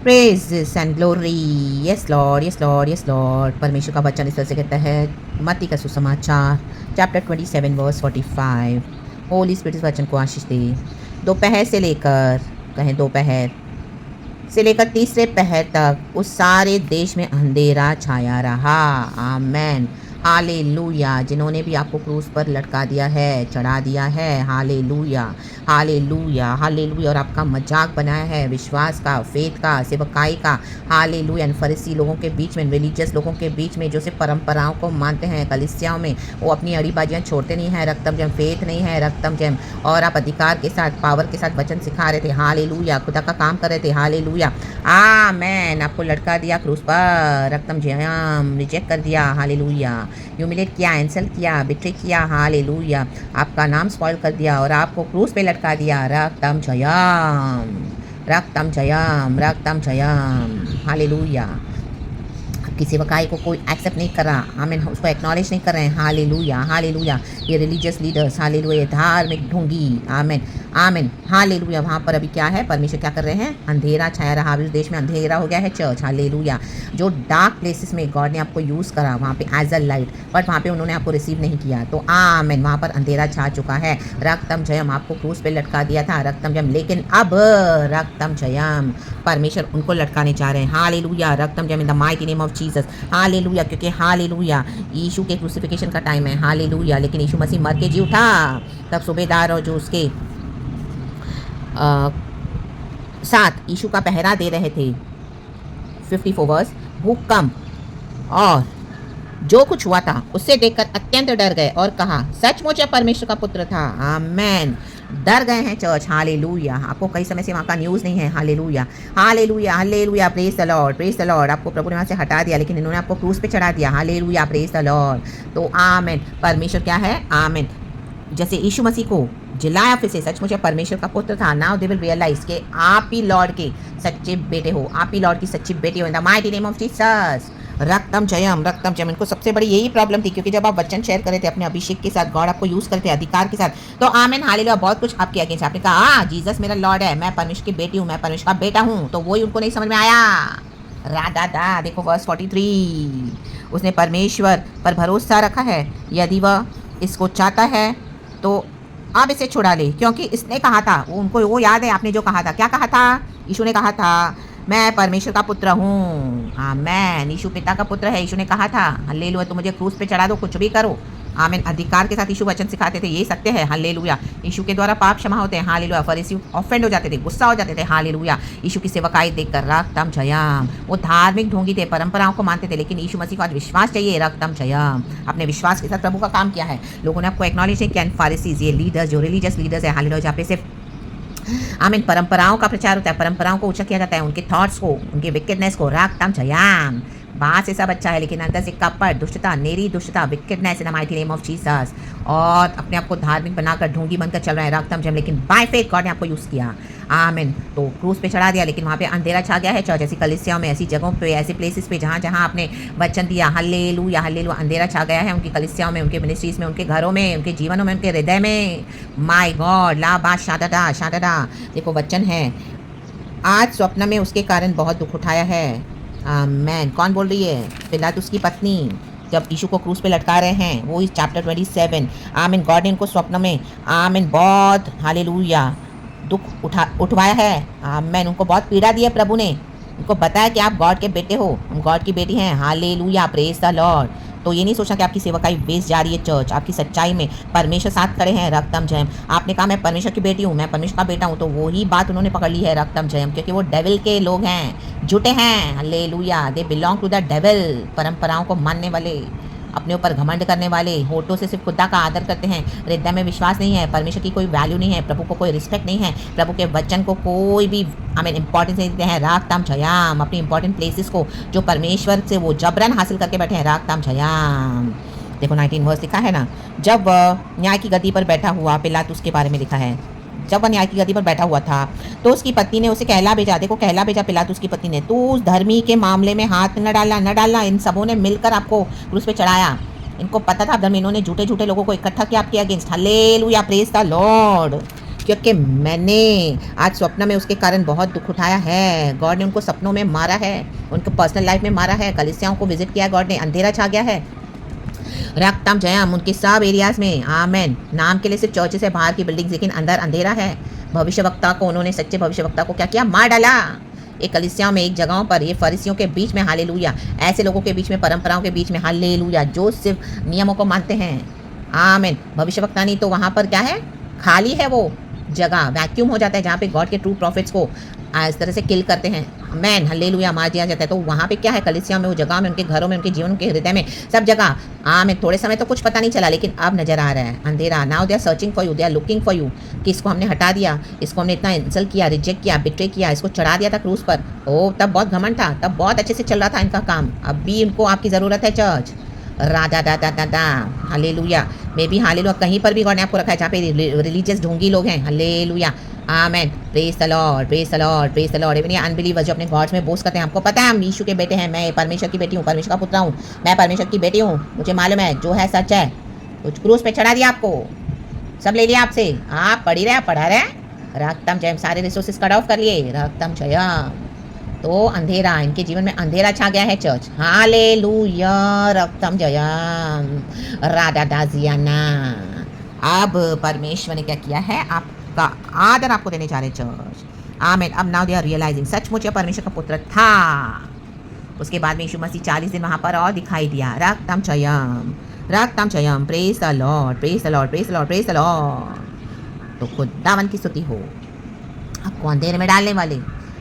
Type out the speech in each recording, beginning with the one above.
Praises and glory. Yes Lord, yes Lord, yes Lord. परमेश्वर का वचन इस तरह से कहता है, मत्ती का सुसमाचार चैप्टर 27 वर्स 45। होली स्पिरिट इस वचन को आशीष दे। दोपहर से लेकर, कहें दोपहर से लेकर तीसरे पहर तक उस सारे देश में अंधेरा छाया रहा। आमेन, हालेलुया। जिन्होंने भी आपको क्रूस पर लटका दिया है, चढ़ा दिया है, हालेलुया, हालेलुया, हालेलुया, और आपका मजाक बनाया है विश्वास का, फेथ का, सेवकाई का, हालेलुया। फरीसी लोगों के बीच में, रिलीजियस लोगों के बीच में, जो सिर्फ परंपराओं को मानते हैं, कलीसियाओं में वो अपनी अड़ीबाजियाँ छोड़ते नहीं हैं। रक्तम जम फेथ नहीं है, रक्तम जम, और आप अधिकार के साथ, पावर के साथ वचन सिखा रहे थे, हालेलुया, खुदा का काम कर रहे थे, हालेलुया, आमेन। आपको लटका दिया क्रूस पर, रक्तम जयम, रिजेक्ट कर दिया, हालेलुया, ह्यूमिलेट किया, इंसल्ट किया, बिट्रे किया, हालेलुया, आपका नाम स्पॉइल कर दिया और आपको क्रूस पे लटका दिया। रक्तम जयम, रक्तम जयम, रक्तम जयम, हालेलुया। आपकी सेवकाई को कोई एक्सेप्ट नहीं कर रहा, आमीन, उसको एक्नॉलेज नहीं कर रहे हैं, हालेलुया, हालेलुया। ये रिलीजियस लीडर्स, हालेलुया, धार्मिक ढोंगी, आमीन, आमीन, हालेलुया। वहाँ पर अभी क्या है, परमेश्वर क्या कर रहे हैं, अंधेरा छाया रहा। अभी उस देश में अंधेरा हो गया है चर्च, हालेलुया। जो डार्क प्लेसेस में गॉड ने आपको यूज़ करा वहाँ पे एज अ लाइट, बट वहाँ पे उन्होंने आपको रिसीव नहीं किया, तो आमीन, वहाँ पर अंधेरा छा चुका है। रक्तम जयम, आपको क्रूस पे लटका दिया था, रक्तम जयम, लेकिन अब रक्तम जयम, परमेश्वर उनको लटकाने जा रहे हैं, हालेलुया, रक्तम जयम, in the mighty name of Jesus, hallelujah. क्योंकि हालेलुया यीशु के क्रूसिफिकेशन का टाइम है, हालेलुया, लेकिन यीशु मसीह मर के जी उठा। तब सूबेदार और जो उसके साथ यीशु का पहरा दे रहे थे, 54 वर्स, भूकंप और जो कुछ हुआ था उससे देखकर अत्यंत डर गए और कहा, सचमुच परमेश्वर का पुत्र था। आमेन, डर गए हैं चर्च, हालेलुया। आपको कई समय से वहाँ का न्यूज़ नहीं है, hallelujah, hallelujah, hallelujah, praise the Lord, praise the Lord. आपको प्रभु ने वहाँ से हटा दिया, लेकिन इन्होंने आपको क्रूस पे चढ़ा दिया, हालेलुया, प्रेज द लॉर्ड। तो आमेन, परमेश्वर क्या है, आमेन, जैसे यीशु मसीह को जिलाया फिर से, सचमुच परमेश्वर का पुत्र था। नाउ दे विल रियलाइज कि आप ही लॉर्ड के सच्चे बेटे हो, आप ही लॉर्ड की सच्ची बेटी हो, in the mighty name of Jesus. रक्तम जयम, रक्तम जयम। इनको सबसे बड़ी यही प्रॉब्लम थी, क्योंकि जब आप वचन शेयर करे थे अपने अभिषेक के साथ, गॉड आपको यूज करते अधिकार के साथ, तो आमेन, हालेलुया, बहुत कुछ आपके अगेंस्ट, आपने कहा हाँ जीसस मेरा लॉर्ड है, मैं परमेश्वर की बेटी हूँ, मैं परमेश्वर का बेटा हूँ, तो वही उनको नहीं समझ में आया। राधा, देखो वर्स 43, उसने परमेश्वर पर भरोसा रखा है, यदि वह इसको चाहता है तो अब इसे छुड़ा ले, क्योंकि इसने कहा था, वो उनको वो याद है, आपने जो कहा था, क्या कहा था, यीशु ने कहा था मैं परमेश्वर का पुत्र हूँ, आमेन, यीशु पिता का पुत्र है। यीशु ने कहा था, हालेलुया, तुम मुझे क्रूस पे चढ़ा दो, कुछ भी करो, आमेन। अधिकार के साथ यीशु वचन सिखाते थे, ये सत्य है, हालेलुया। यीशु के द्वारा पाप क्षमा होते हैं, हालेलुया। फरीसी ऑफेंड हो जाते थे, गुस्सा हो जाते थे, हालेलुया, यीशु की सेवकाई देखकर, रक्तम जयम। वो धार्मिक ढोंगी थे, परंपराओं को मानते थे, लेकिन यीशु मसीह को आज विश्वास चाहिए, रक्तम जयम। अपने विश्वास के साथ प्रभु का काम किया है, लोगों ने आपको एक्नॉलेज नहीं किया। फरीसीज, ये लीडर्स, जो रिलीजियस लीडर्स है, हालेलुया, जहाँ पे सिर्फ आमीन परंपराओं का प्रचार होता है, परंपराओं को ऊंचा किया जाता है, उनके थॉट्स को, उनके विकेडनेस को, रागतम जयाम। बाहर से सब अच्छा है, लेकिन अंदर से कपट, दुष्टता, नेरी दुष्टता, wickedness in the mighty name of Jesus. और अपने आप को धार्मिक बनाकर ढोंगी बनकर चल रहा है, रागतम जम, लेकिन बाय फेथ गॉड ने आपको यूज़ किया, आमीन। तो क्रूस पे चढ़ा दिया, लेकिन वहाँ पे अंधेरा छा गया है चर्च, ऐसी कलीसियाओं में, ऐसी जगहों पे, ऐसे प्लेसेस पे जहाँ जहाँ आपने वचन दिया, हालेलुया, हालेलुया, अंधेरा छा गया है उनकी कलीसियाओं में, उनके मिनिस्ट्रीज में, उनके घरों में, उनके जीवनों में, उनके हृदय में। माय गॉड, ला बा शादा शादा। देखो वचन है, आज स्वप्न में उसके कारण बहुत दुख उठाया है, आमीन। कौन बोल रही है, पिलातुस की पत्नी, जब यीशु को क्रूस पे लटका रहे हैं, वो इस चैप्टर 27, आमीन, गॉड ने इनको स्वप्न में, आमीन, बहुत हालेलुया दुख उठवाया है, आमीन, उनको बहुत पीड़ा दी है प्रभु ने, उनको बताया कि आप गॉड के बेटे हो, हम गॉड की बेटी हैं, हालेलुया, प्रेज द लॉर्ड। तो ये नहीं सोचना कि आपकी सेवकाई वेस्ट जा रही है चर्च, आपकी सच्चाई में परमेश्वर साथ खड़े हैं, रक्तम जयम। आपने कहा मैं परमेश्वर की बेटी हूँ, मैं परमेश्वर का बेटा हूँ, तो वही बात उन्होंने पकड़ ली है, रक्तम जयम, क्योंकि वो डेविल के लोग हैं, झूठे हैं, hallelujah, they belong to the devil. परंपराओं को मानने वाले, अपने ऊपर घमंड करने वाले, होठों से सिर्फ खुदा का आदर करते हैं, हृदय में विश्वास नहीं है, परमेश्वर की कोई वैल्यू नहीं है, प्रभु को कोई रिस्पेक्ट नहीं है, प्रभु के वचन को कोई भी हमें इंपॉर्टेंस नहीं देते हैं, रागताम जयाम। अपनी इंपॉर्टेंट प्लेसेस को जो परमेश्वर से वो जबरन हासिल करके बैठे हैं, रागताम जयाम। देखो 19 वर्स लिखा है ना, जब न्याय की गद्दी पर बैठा हुआ, पिलातुस के बारे में लिखा है, जब वह न्याय की गद्दी पर बैठा हुआ था तो उसकी पत्नी ने उसे कहला भेजा, देखो कहला भेजा पिलातुस की पत्नी ने, तू उस धर्मी के मामले में हाथ न डालना, न डालना। इन सबों ने मिलकर आपको क्रूस पे चढ़ाया, इनको पता था धर्म, इन्होंने झूठे झूठे लोगों को इकट्ठा किया आपके against, hallelujah, praise the Lord. क्योंकि मैंने आज स्वप्न में उसके कारण बहुत दुख उठाया है। गॉड ने उनको सपनों में मारा है, उनको पर्सनल लाइफ में मारा है, कलीसियाओं को विजिट किया गॉड ने, अंधेरा छा गया है। रक्तम जयम उनके सब एरियाज में। आमेन। नाम के लिए सिर्फ चर्चेस है, बाहर की बिल्डिंग्स, लेकिन अंदर अंधेरा है। भविष्यवक्ता को उन्होंने, सच्चे भविष्यवक्ता को क्या किया? मार डाला। एक कलीसियाओं में, एक जगहों पर, ये फरीसियों के बीच में हालेलुया, ऐसे लोगों के बीच में, परंपराओं के बीच में हालेलुया, जो सिर्फ नियमों को मानते हैं। आमेन। भविष्यवक्ता नहीं तो वहाँ पर क्या है? खाली है वो जगह, वैक्यूम हो जाता है जहाँ पे गॉड के ट्रू प्रॉफिट्स को इस तरह से किल करते हैं। मैन हालेलुया, मार दिया जाता है। तो वहाँ पे क्या है? कलीसिया में, वो जगह में, उनके घरों में, उनके जीवन के हृदय में, सब जगह। में थोड़े समय तो कुछ पता नहीं चला, लेकिन अब नजर आ रहा है अंधेरा। Now they are searching for you, they are looking for you, कि इसको हमने हटा दिया, इसको हमने इतना इंसल्ट किया, रिजेक्ट किया, बिट्रे किया, इसको चढ़ा दिया था क्रूज पर। ओ तब बहुत घमंड था, तब बहुत अच्छे से चल रहा था इनका काम। अब भी इनको आपकी ज़रूरत है चर्च। राधा दा दा दा दा हालेलुया। मे बी हालेलुया, कहीं पर भी गॉड ने आपको रखा है जहाँ पे रिलीजियस ढोंगी लोग हैं। Hallelujah. Amen. Praise the Lord, praise the Lord, praise the Lord. Even ये अनबिलीवर्स जो अपने गॉड्स में बोस्ट करते हैं, हमको पता है हम यीशु के बेटे हैं, मैं परमेश्वर की बेटी हूँ, परमेश्वर का पुत्र हूँ, मैं परमेश्वर की बेटी हूँ, मुझे मालूम है जो है सच है। कुछ क्रूस पे चढ़ा दिया आपको, सब ले लिया आपसे, आप पढ़ी रहे, पढ़ा रहे, रक्तम जयम, सारे रिसोर्सेज कट ऑफ कर लिए, रक्तम जयम। तो अंधेरा, इनके जीवन में अंधेरा छा गया है चर्च। हालेलुया, रक्तम जयम, राधा दाजियाना। अब परमेश्वर ने क्या किया है? आपका आदर आपको देने जा रहे चर्च। आमेन। अब नाउ दे आर रियलाइजिंग, सचमुच यह परमेश्वर का पुत्र था। उसके बाद में यीशु मसीह 40 दिन वहाँ पर और दिखाई दिया। रक्तम जयम, रक्तम जयम। Praise the Lord, praise the Lord, praise the Lord, praise the Lord. तो खुदावन की स्तुति हो। आपको अंधेरे में डालने वाले,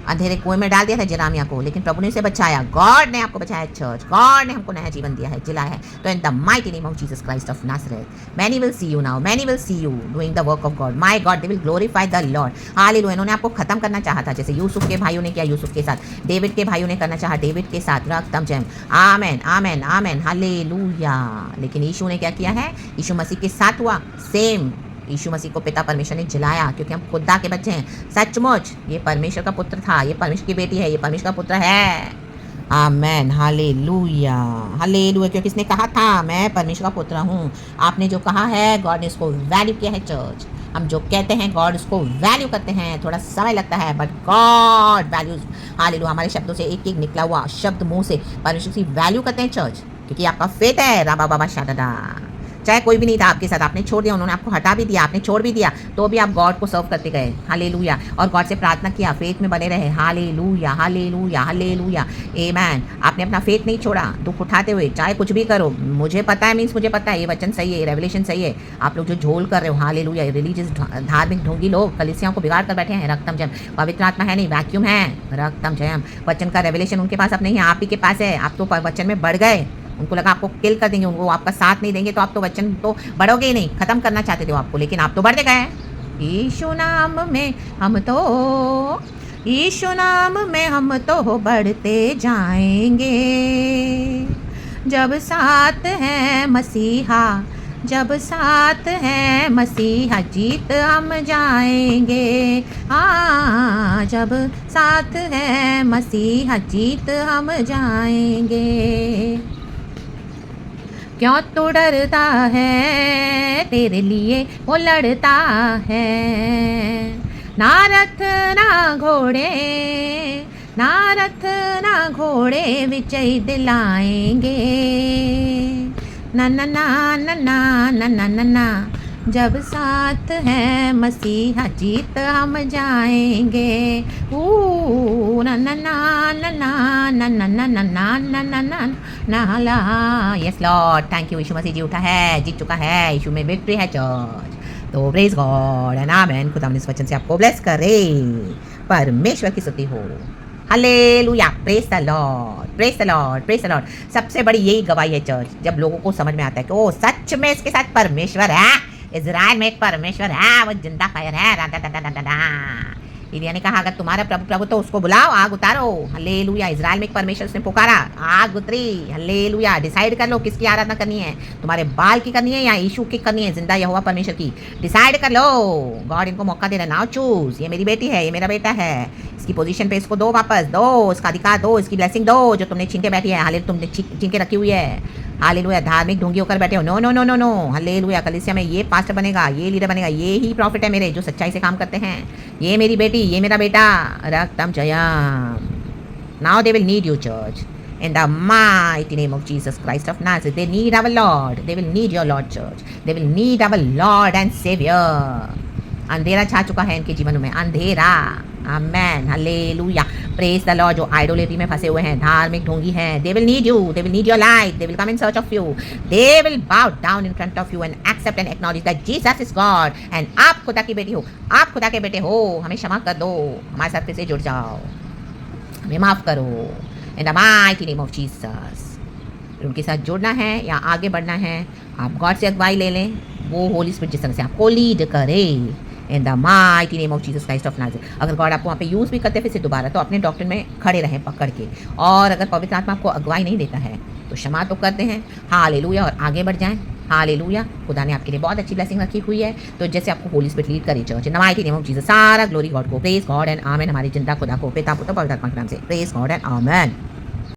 अंधेरे कुएं में डाल दिया था जरामिया को, लेकिन प्रभु ने उसे बचाया। गॉड ने आपको बचाया चर्च, गॉड ने हमको नया जीवन दिया है, जिलाया है। तो in the mighty name of Jesus Christ of Nazareth, many will see you now, many will see you doing the work of God. My God, they will glorify the Lord. Hallelujah. इन्होंने आपको खत्म करना चाहा था, जैसे यूसुफ के भाइयों ने किया यूसुफ के साथ, डेविड के भाइयों ने करना चाहा डेविड के साथ। रक्तम जयम। आमेन, आमेन, आमेन, हालेलुया। लेकिन यीशु ने क्या किया है? यीशु मसीह के साथ हुआ सेम। यीशु मसीह को पिता परमेश्वर ने जलाया, क्योंकि हम खुदा के बच्चे हैं। सचमुच ये परमेश्वर का पुत्र था, ये परमेश्वर की बेटी है, ये परमेश्वर का पुत्र है। आमेन, हालेलुया, हालेलुया। क्योंकि इसने कहा था मैं परमेश्वर का पुत्र हूँ। आपने जो कहा है, गॉड ने उसको वैल्यू किया है चर्च। हम जो कहते हैं, गॉड उसको वैल्यू करते हैं। थोड़ा समय लगता है, बट गॉड वैल्यूज। हालेलुया। हमारे शब्दों से एक एक निकला हुआ शब्द मुंह से परमेश्वर की वैल्यू करते हैं चर्च, क्योंकि आपका फेथ है। राबा बाबा शादादा। चाहे कोई भी नहीं था आपके साथ, आपने छोड़ दिया, उन्होंने आपको हटा भी दिया, आपने छोड़ भी दिया, तो भी आप गॉड को सर्व करते गए। हालेलुया। और गॉड से प्रार्थना किया, फेथ में बने रहे। हालेलुया, हालेलुया, हालेलुया, आमेन। आपने अपना फेथ नहीं छोड़ा, दुख उठाते हुए, चाहे कुछ भी करो। मुझे पता है, मीन्स मुझे पता है ये वचन सही है, ये रेवलेशन सही है। आप लोग जो झोल कर रहे हो, हालेलुया, रिलीजियस धार्मिक ढोंगी लोग कलीसियाओं को बिगाड़ कर बैठे हैं। रक्तम जयम। पवित्र आत्मा है नहीं, वैक्यूम है। रक्तम जयम। वचन का रेवलेशन उनके पास अब नहीं है, आप ही के पास है। आप तो वचन में बढ़ गए, उनको लगा आपको किल कर देंगे, उनको आपका साथ नहीं देंगे, तो आप तो वचन तो बढ़ोगे ही नहीं। खत्म करना चाहते थे आपको, लेकिन आप तो बढ़ते गए। यीशु नाम में हम तो, यीशु नाम में हम तो बढ़ते जाएंगे। जब साथ है मसीहा, जब साथ है मसीहा, जीत हम जाएंगे। हाँ, जब साथ है मसीहा, जीत हम जाएंगे। क्यों तू डरता है, तेरे लिए वो लड़ता है। ना रथ ना घोड़े, ना रथ ना घोड़े विजय दिलाएंगे। ना ना ना ना ना ना ना ना ना। जब साथ है मसीहा, जीत हम जाएंगे। ना ना ना ना ना ना ना ना ना ना ना ना ना ना ला। Yes Lord, thank you. यीशु मसीह जी उठा है, जीत चुका है, यीशु में विक्ट्री है चर्च। तो प्रेज गॉड एंड आमेन। खुदा इस वचन से आपको ब्लेस करे। परमेश्वर की स्तुति हो। Hallelujah, praise the Lord, praise the Lord, praise the Lord. सबसे बड़ी यही गवाही है चर्च, जब लोगों को समझ में आता है कि ओ सच में इसके साथ परमेश्वर है, इजराइल में एक परमेश्वर है, वो जिंदा फायर है। एलिया ने कहा अगर तुम्हारा प्रभु प्रभु तो उसको बुलाओ, आग उतारो। हालेलुया। इजराइल में एक परमेश्वर उसने पुकारा, आग उतरी। हालेलुया। डिसाइड कर लो किसकी आराधना करनी है, तुम्हारे बाल की करनी है या यीशु की करनी है, जिंदा यहोवा परमेश्वर की। डिसाइड कर लो, गॉड इनको मौका दे रहा है। नाउ चूज, ये मेरी बेटी है, ये मेरा बेटा है, इसकी पोजीशन पे इसको दो वापस, दो, इसका अधिकार दो, इसकी ब्लेसिंग दो जो तुमने छीन के बैठी है। तुमने छीन के रखी हुई है। हालेलुया, धार्मिक ढोंगी होकर बैठे हो। No no no no no, hallelujah. कलीसिया में ये पास्टर बनेगा, ये लीडर बनेगा, ये ही प्रॉफिट है मेरे जो सच्चाई से काम करते हैं। ये मेरी बेटी, ये मेरा बेटा, रक्तम जयम। Now they will need you church in the mighty name of Jesus Christ of Nazareth. They need our Lord. They will need your Lord church. They will need our Lord and Savior. अंधेरा छा चुका है इनके जीवनों में, अंधेरा। Amen, hallelujah, praise the lord. जो idolatry में फंसे हुए हैं, धार्मिक ढोंगी हैं, they will need you, they will need your light, they will come in search of you, they will bow down in front of you and accept and acknowledge that Jesus is God and आप खुदा की बेटी हो, आप खुदा के बेटे हो। हमें क्षमा कर दो, हमारे साथ फिर से जुड़ जाओ, हमें माफ करो इन the mighty name of Jesus. उनके साथ जुड़ना है या आगे बढ़ना है, आप गॉड से अगुवाई ले लें, वो होली स्पिरिट जिस तरह से आपको लीड करे इन the mighty name of Jesus Christ of Nazareth. अगर गॉड आपको वहाँ पे यूज़ भी करते फिर से दोबारा, तो अपने डॉक्टर में खड़े रहें पकड़ के। और अगर पवित्र आत्मा आपको अगुवाई नहीं देता है तो क्षमा तो करते हैं, हालेलुया, और आगे बढ़ जाएं। हालेलुया, खुदा ने आपके लिए बहुत अच्छी ब्लेसिंग रखी हुई है। तो जैसे आपको होली स्पिरिट लीड करे church in the mighty name of Jesus, सारा ग्लोरी गॉड को, प्रेज गॉड एंड आमेन। हमारी जिंदा खुदा को, पिता पुत्र पवित्र आत्मा के नाम से, प्रेज गॉड एंड आमेन।